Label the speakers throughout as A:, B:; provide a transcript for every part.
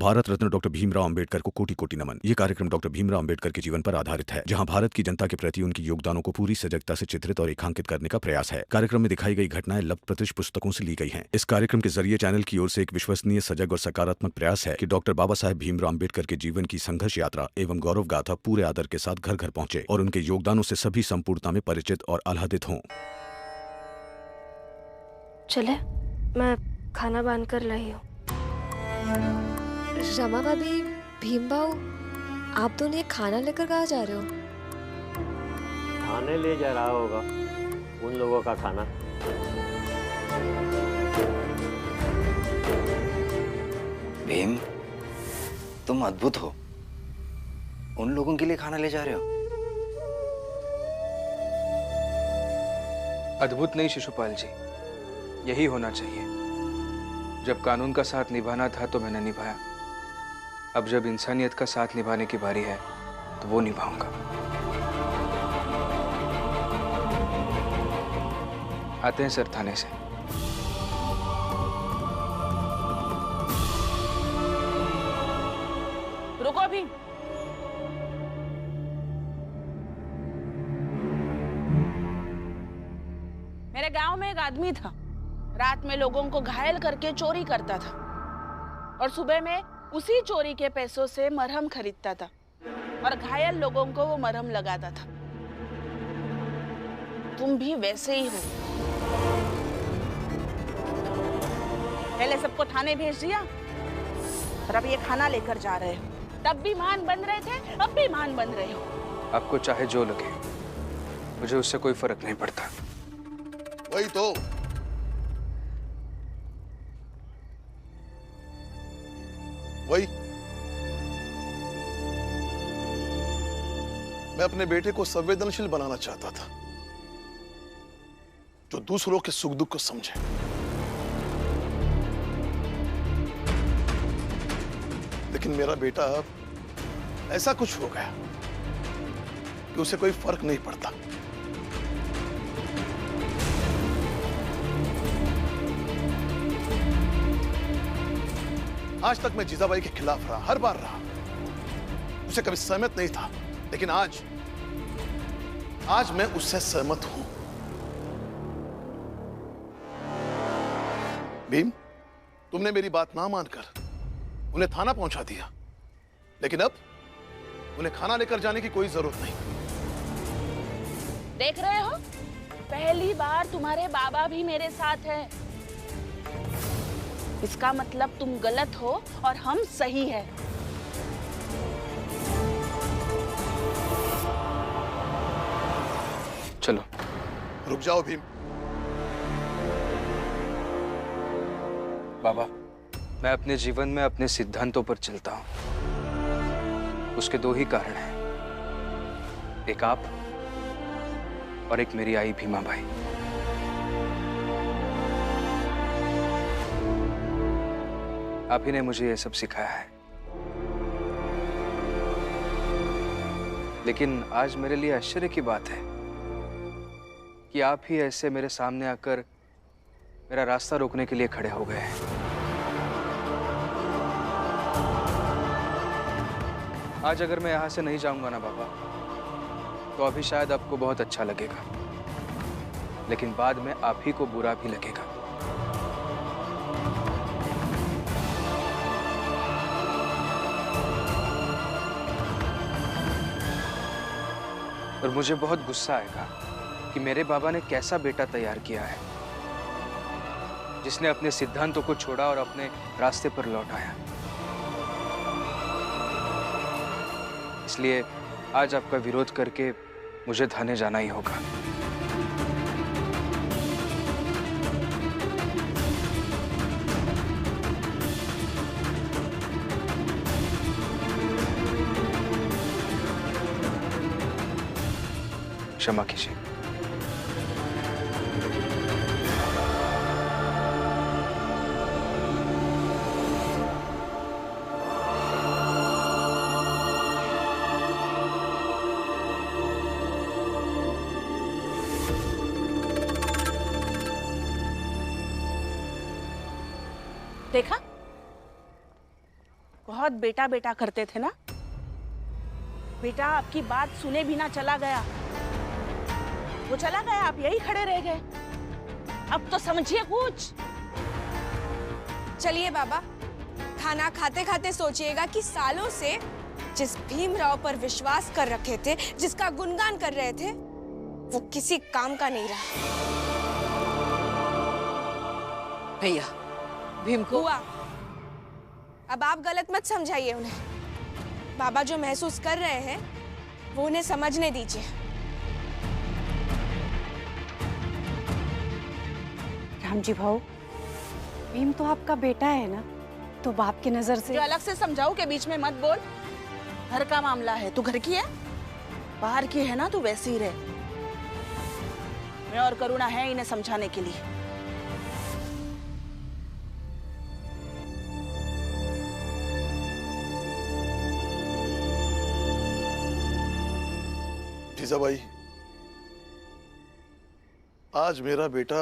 A: Bharat Ratna doctor Bhimrao Ambedkar को कोटि कोटि नमन। ये कार्यक्रम डॉक्टर भीमराव अंबेडकर के जीवन पर आधारित है, जहां भारत की जनता के प्रति उनके योगदानों को पूरी सजगता से चित्रित और रेखांकित करने का प्रयास है। कार्यक्रम में दिखाई गई घटनाएं लब्ध पुस्तकों से ली गई हैं। इस कार्यक्रम के जरिए चैनल की ओर से एक विश्वसनीय, सजग और सकारात्मक प्रयास है कि डॉक्टर बाबा साहेब भीमराव अंबेडकर के जीवन की संघर्ष यात्रा एवं गौरव गाथा पूरे आदर के साथ घर घर पहुंचे और उनके योगदानों से सभी संपूर्णता में परिचित और आह्लादित हों।
B: चले, मैं खाना बांध कर लाई हूँ।
C: रमा भाभी, भीम भाऊ, आप दोनों ये खाना लेकर कहाँ जा रहे हो?
D: खाने ले जा रहा होगा उन लोगों का खाना।
E: भीम, तुम अद्भुत हो। उन लोगों के लिए खाना ले जा रहे हो?
F: अद्भुत नहीं शिशुपाल जी, यही होना चाहिए। जब कानून का साथ निभाना था तो मैंने निभाया। अब जब इंसानियत का साथ निभाने की बारी है तो वो निभाऊंगा। आते हैं सर थाने से।
G: रुको अभी। मेरे गांव में एक आदमी था, रात में लोगों को घायल करके चोरी करता था और सुबह में उसी चोरी के पैसों से मरहम खरीदता था और घायल लोगों को वो मरहम लगाता था। तुम भी वैसे ही हो। पहले सबको थाने भेज दिया और अब ये खाना लेकर जा रहे हो। तब भी मान बन रहे थे, अब भी मान बन रहे हो।
F: आपको चाहे जो लगे, मुझे उससे कोई फर्क नहीं पड़ता।
H: वही तो। वही, मैं अपने बेटे को संवेदनशील बनाना चाहता था, जो दूसरों के सुख दुख को समझे। लेकिन मेरा बेटा ऐसा कुछ हो गया कि उसे कोई फर्क नहीं पड़ता। आज तक मैं जीजाबाई के खिलाफ रहा, हर बार रहा, उसे कभी सहमत नहीं था, लेकिन आज मैं उससे सहमत हूं। भीम, तुमने मेरी बात ना मानकर उन्हें थाना पहुंचा दिया, लेकिन अब उन्हें खाना लेकर जाने की कोई जरूरत नहीं।
G: देख रहे हो, पहली बार तुम्हारे बाबा भी मेरे साथ हैं। इसका मतलब तुम गलत हो और हम सही है।
F: चलो।
H: रुक जाओ भीम।
F: बाबा, मैं अपने जीवन में अपने सिद्धांतों पर चलता हूं। उसके दो ही कारण हैं, एक आप और एक मेरी आई भीमा बाई। आप ही ने मुझे ये सब सिखाया है। लेकिन आज मेरे लिए आश्चर्य की बात है कि आप ही ऐसे मेरे सामने आकर मेरा रास्ता रोकने के लिए खड़े हो गए हैं। आज अगर मैं यहां से नहीं जाऊंगा ना बाबा, तो अभी शायद आपको बहुत अच्छा लगेगा, लेकिन बाद में आप ही को बुरा भी लगेगा। और मुझे बहुत गुस्सा आएगा कि मेरे बाबा ने कैसा बेटा तैयार किया है, जिसने अपने सिद्धांतों को छोड़ा और अपने रास्ते पर लौट आया। इसलिए आज आपका विरोध करके मुझे थाने जाना ही होगा। क्षमा कीजिए।
G: देखा, बहुत बेटा बेटा करते थे ना। बेटा आपकी बात सुने बिना चला गया, वो चला गया, आप यही खड़े रह गए। अब तो समझिए कुछ।
I: चलिए बाबा, खाना खाते खाते सोचिएगा कि सालों से जिस भीमराव पर विश्वास कर रखे थे, जिसका गुणगान कर रहे थे, वो किसी काम का नहीं रहा।
J: भैया, भीम को
I: हुआ। अब आप गलत मत समझाइए उन्हें। बाबा जो महसूस कर रहे हैं वो उन्हें समझने दीजिए।
K: राम जी भाऊ, भीम तो आपका बेटा है ना, तो बाप की नजर से
G: जो अलग से समझाओ के बीच में मत बोल। घर का मामला है, तू घर की है, बाहर की है ना, तू वैसी ही रहे। मैं और करुणा है इन्हें समझाने के लिए।
H: जीजाबाई, आज मेरा बेटा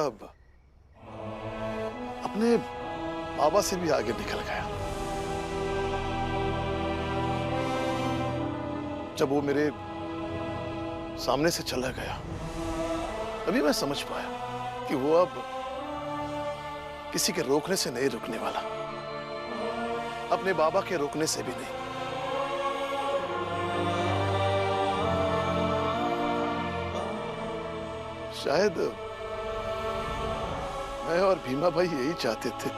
H: अपने बाबा से भी आगे निकल गया। जब वो मेरे सामने से चला गया, तभी मैं समझ पाया कि वो अब किसी के रोकने से नहीं रुकने वाला, अपने बाबा के रोकने से भी नहीं। शायद मैं और भीमा भाई यही चाहते थे।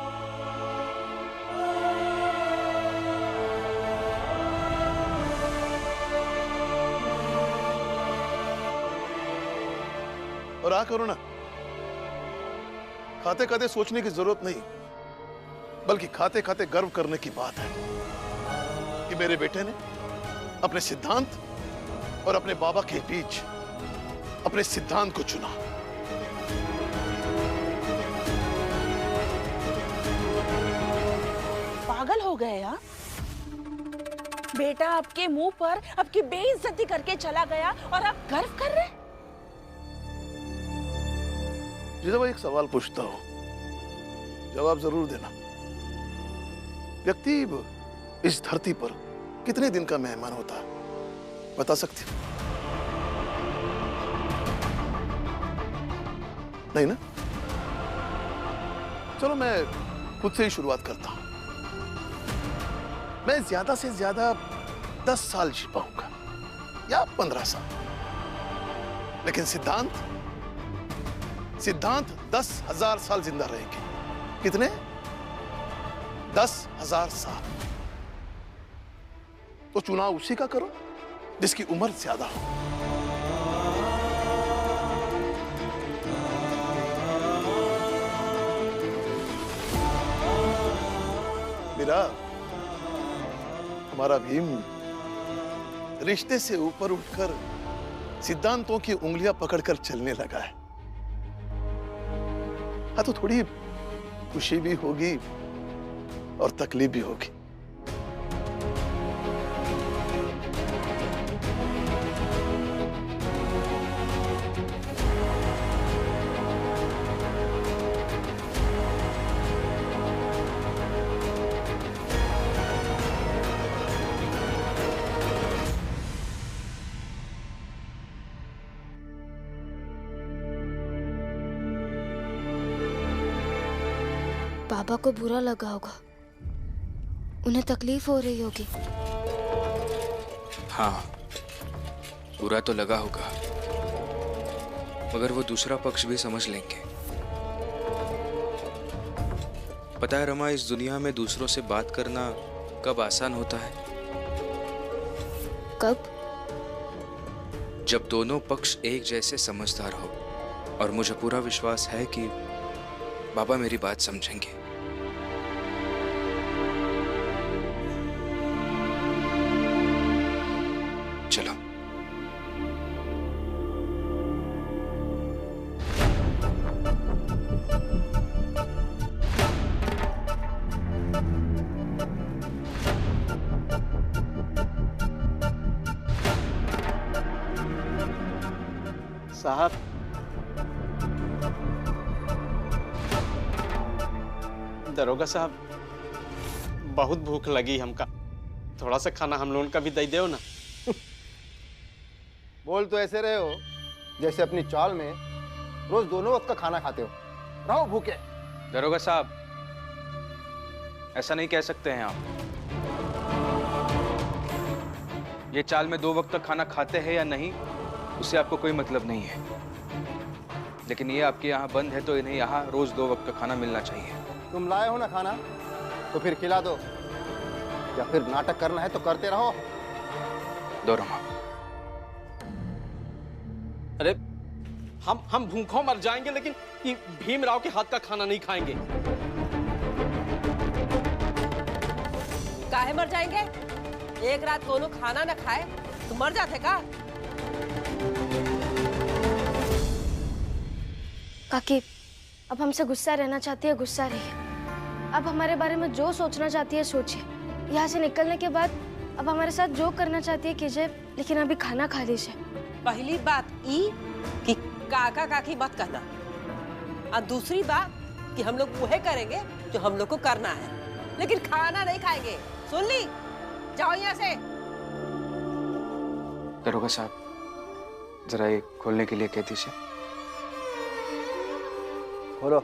H: और करुणा, खाते खाते सोचने की जरूरत नहीं, बल्कि खाते खाते गर्व करने की बात है कि मेरे बेटे ने अपने सिद्धांत और अपने बाबा के बीच अपने सिद्धांत को चुना।
G: पागल हो गए यार। बेटा आपके मुंह पर आपकी बेइज्जती करके चला गया और आप गर्व कर रहे?
H: जीजाबाई, एक सवाल पूछता हूं, जवाब जरूर देना। व्यक्ति इस धरती पर कितने दिन का मेहमान होता है, बता सकती हो? नहीं ना? चलो मैं खुद से ही शुरुआत करता हूं। मैं ज्यादा से ज्यादा 10 साल जी पाऊंगा या 15 साल, लेकिन सिद्धांत 10,000 साल जिंदा रहेंगे। कितने? 10,000 साल। तो चुनाव उसी का करो जिसकी उम्र ज्यादा हो। मेरा हमारा भीम रिश्ते से ऊपर उठकर सिद्धांतों की उंगलियां पकड़कर चलने लगा है। हाँ, तो थोड़ी खुशी भी होगी और तकलीफ भी होगी।
B: पापा को बुरा लगा होगा, उन्हें तकलीफ हो रही होगी।
F: हाँ, बुरा तो लगा होगा, मगर वो दूसरा पक्ष भी समझ लेंगे। पता है रमा, इस दुनिया में दूसरों से बात करना कब आसान होता है?
B: कब?
F: जब दोनों पक्ष एक जैसे समझदार हो। और मुझे पूरा विश्वास है कि बाबा मेरी बात समझेंगे। चलो।
D: साहब, दरोगा साहब, बहुत भूख लगी हमका।
L: थोड़ा सा खाना हम लोगों का भी दे दो ना।
M: बोल तो ऐसे रहे हो जैसे अपनी चाल में रोज दोनों वक्त का खाना खाते हो। रहो भूखे।
F: दरोगा साहब, ऐसा नहीं कह सकते हैं आप। ये चाल में 2 वक्त का खाना खाते हैं या नहीं, उससे आपको कोई मतलब नहीं है। लेकिन ये आपके यहाँ बंद है तो इन्हें यहाँ रोज 2 वक्त का खाना मिलना चाहिए।
M: तुम लाए हो ना खाना, तो फिर खिला दो, या फिर नाटक करना है तो करते रहो।
F: दो रमा।
L: अरे हम भूखों मर जाएंगे, लेकिन ये भीमराव के हाथ का खाना नहीं खाएंगे।
J: काहे मर जाएंगे? एक रात कोनो खाना न खाए तो मर जाते का?
B: काकी, अब हमसे गुस्सा रहना चाहती है, गुस्सा रहिए। अब हमारे बारे में जो सोचना चाहती है सोचिए। यहाँ से निकलने के बाद अब हमारे साथ जो करना चाहती है कीजिए, लेकिन अभी खाना खा लीजिए।
J: पहली बात ई कि काका काकी मत कहना, और दूसरी बात कि हम लोग वह करेंगे जो हम लोग को करना है, लेकिन खाना नहीं खाएंगे। सुन ली? जाओ यहाँ से।
F: दरोगा साहब, जरा ये खोलने के लिए कह दीजिए।
M: खोलो।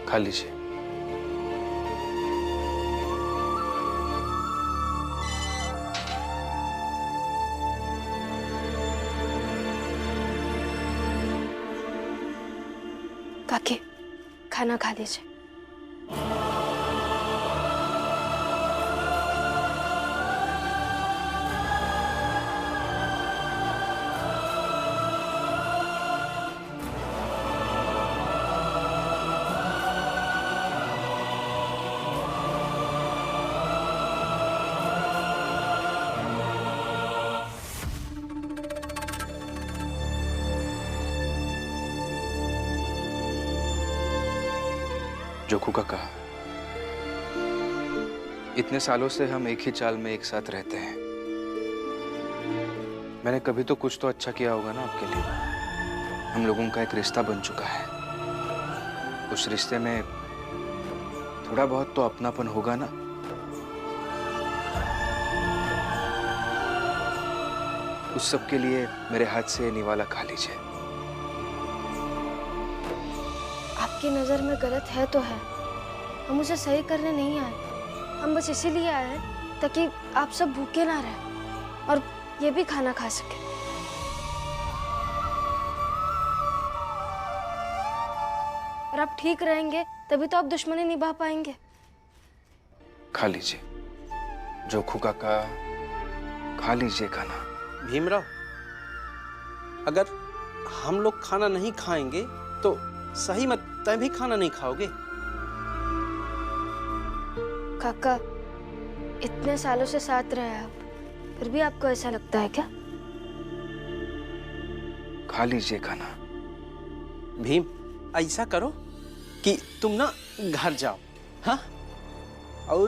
F: खा लीजिए।
B: काकी, खाना खा लीजिए।
F: जोखू काका, इतने सालों से हम एक ही चाल में एक साथ रहते हैं। मैंने कभी तो कुछ तो अच्छा किया होगा ना आपके लिए। हम लोगों का एक रिश्ता बन चुका है। उस रिश्ते में थोड़ा बहुत तो अपनापन होगा ना। उस सब के लिए मेरे हाथ से निवाला खा लीजिए।
B: आपकी नजर में गलत है तो है, हम उसे सही करने नहीं आए। हम बस इसीलिए आए हैं ताकि आप सब भूखे ना रहे और ये भी खाना खा सके। और आप ठीक रहेंगे तभी तो आप दुश्मनी निभा पाएंगे।
F: खा लीजिए जोखू काका, खा लीजिए खाना।
L: भीमराव, अगर हम लोग खाना नहीं खाएंगे तो सही मत, तय भी खाना नहीं खाओगे।
B: काका, इतने सालों से साथ रहे आप, फिर भी आपको ऐसा लगता है क्या?
F: खा लीजिए खाना।
L: भीम, ऐसा करो कि तुम ना घर जाओ, हाँ, और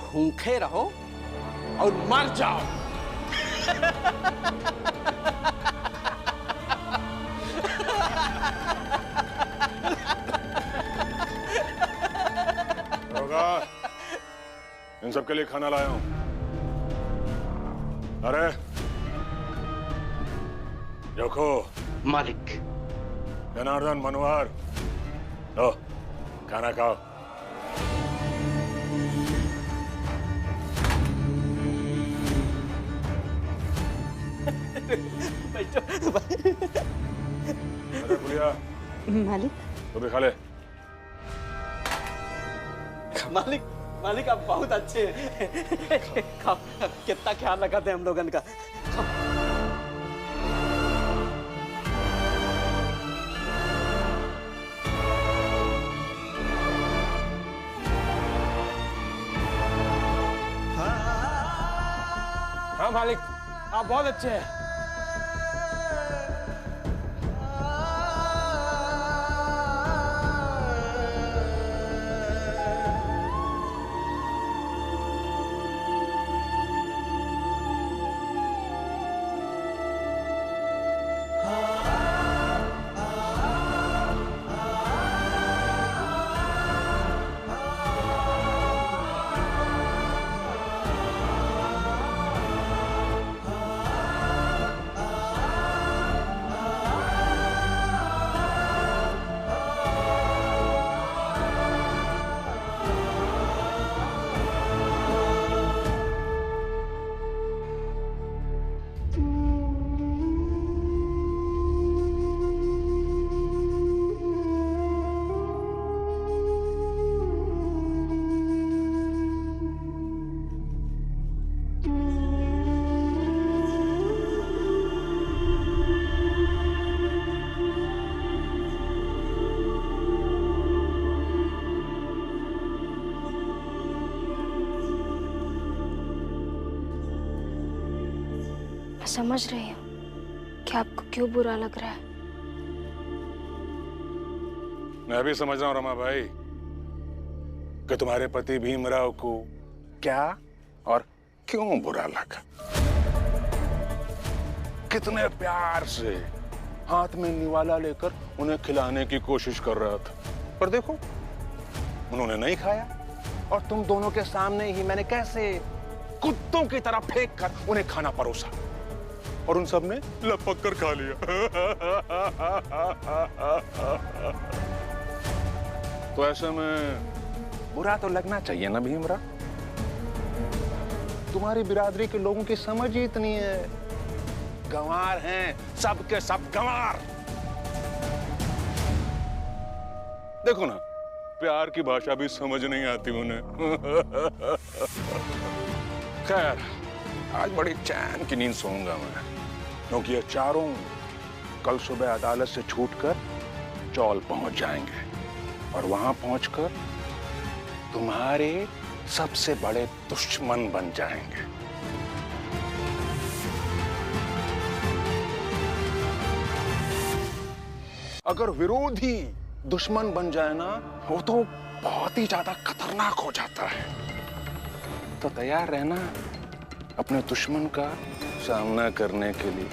L: भूखे रहो और मर जाओ।
N: इन सबके लिए खाना लाया हूं। अरे जोखो,
L: मालिक।
N: जनार्दन, मनोहर, लो खाना खाओ। अरे गुड़िया,
K: मालिक।
N: तू भी खा ले।
L: मालिक, मालिक आप बहुत अच्छे हैं। खाओ, कितना ख्याल रखते हैं हम लोगन का।
O: हाँ मालिक, आप बहुत अच्छे हैं।
B: समझ रही हूँ कि आपको क्यों बुरा लग रहा है।
N: मैं भी समझ रहा हूँ रमा भाई कि तुम्हारे पति भीमराव को क्या और क्यों बुरा लगा। कितने प्यार से हाथ में निवाला लेकर उन्हें खिलाने की कोशिश कर रहा था, पर देखो उन्होंने नहीं खाया और तुम दोनों के सामने ही मैंने कैसे कुत्तों की तरह फेंक कर उन्हें खाना परोसा और उन सब ने लपक कर खा लिया। तो ऐसे में बुरा तो लगना चाहिए ना भीमराव। तुम्हारी बिरादरी के लोगों की समझ ही इतनी है, गंवार हैं सब के सब गंवार। देखो ना, प्यार की भाषा भी समझ नहीं आती उन्हें। खैर, आज बड़ी चैन की नींद सोऊंगा मैं, क्योंकि ये चारों कल सुबह अदालत से छूटकर चौल पहुंच जाएंगे और वहां पहुंचकर तुम्हारे सबसे बड़े दुश्मन बन जाएंगे। अगर विरोधी दुश्मन बन जाए ना, वो तो बहुत ही ज्यादा खतरनाक हो जाता है। तो तैयार रहना अपने दुश्मन का सामना करने के लिए।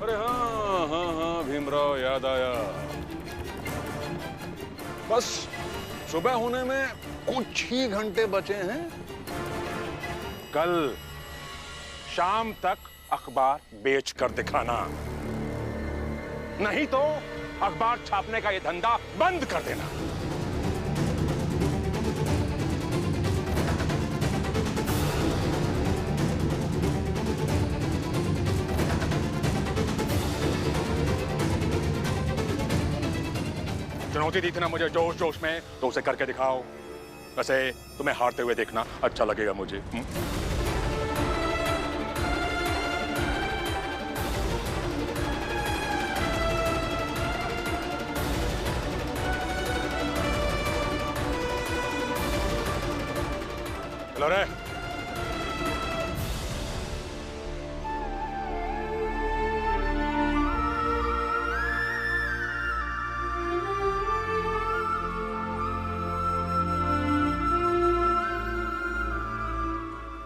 N: अरे हाँ, भीमराव याद आया। बस सुबह होने में कुछ ही घंटे बचे हैं। कल शाम तक अखबार बेच कर दिखाना, नहीं तो अखबार छापने का ये धंधा बंद कर देना। चुनौती दी थी ना मुझे जोश जोश में, तो उसे करके दिखाओ। वैसे तुम्हें हारते हुए देखना अच्छा लगेगा मुझे। चलो रे।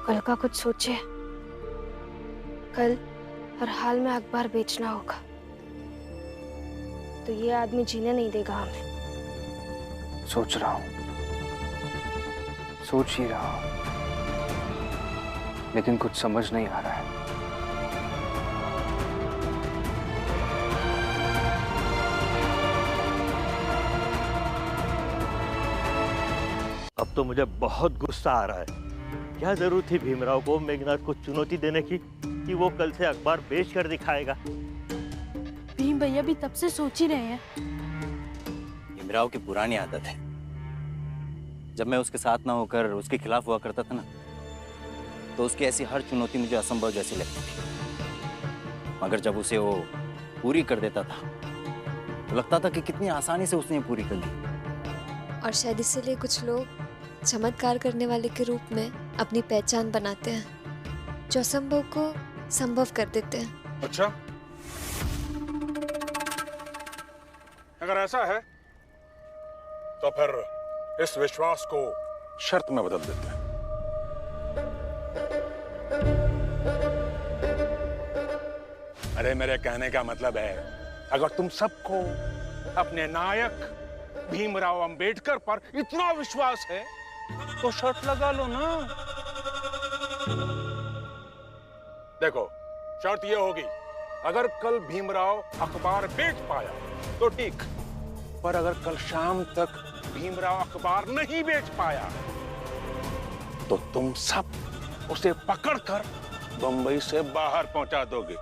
B: कल का कुछ सोचे। कल हर हाल में अखबार बेचना होगा, तो ये आदमी जीने नहीं देगा हमें।
F: सोच रहा हूं, सोच ही रहा हूं, लेकिन कुछ समझ नहीं आ रहा है।
D: अब तो मुझे बहुत गुस्सा आ रहा है। क्या जरूरत थी भीमराव को मेघनाथ को चुनौती देने की कि वो कल से अखबार बेच कर दिखाएगा।
P: भीम भैया भी तब से सोच ही रहे हैं।
E: भीमराव की पुरानी आदत है, जब मैं उसके साथ ना होकर उसके खिलाफ हुआ करता था ना, तो उसकी ऐसी हर चुनौती मुझे असंभव जैसी लगती थी। मगर जब उसे वो पूरी कर देता था तो लगता था कि कितनी आसानी से उसने पूरी कर दी।
C: और शायद इसीलिए कुछ लोग चमत्कार करने वाले के रूप में अपनी पहचान बनाते हैं, जो असंभव को संभव कर देते हैं।
N: अच्छा, अगर ऐसा है तो फिर इस विश्वास को शर्त में बदल देते हैं। अरे मेरे कहने का मतलब है, अगर तुम सबको अपने नायक भीमराव अंबेडकर पर इतना विश्वास है तो शर्त लगा लो ना। देखो, शर्त यह होगी, अगर कल भीमराव अखबार बेच पाया तो ठीक, पर अगर कल शाम तक भीमराव अखबार नहीं बेच पाया तो तुम सब उसे पकड़कर बंबई से बाहर पहुंचा दोगे।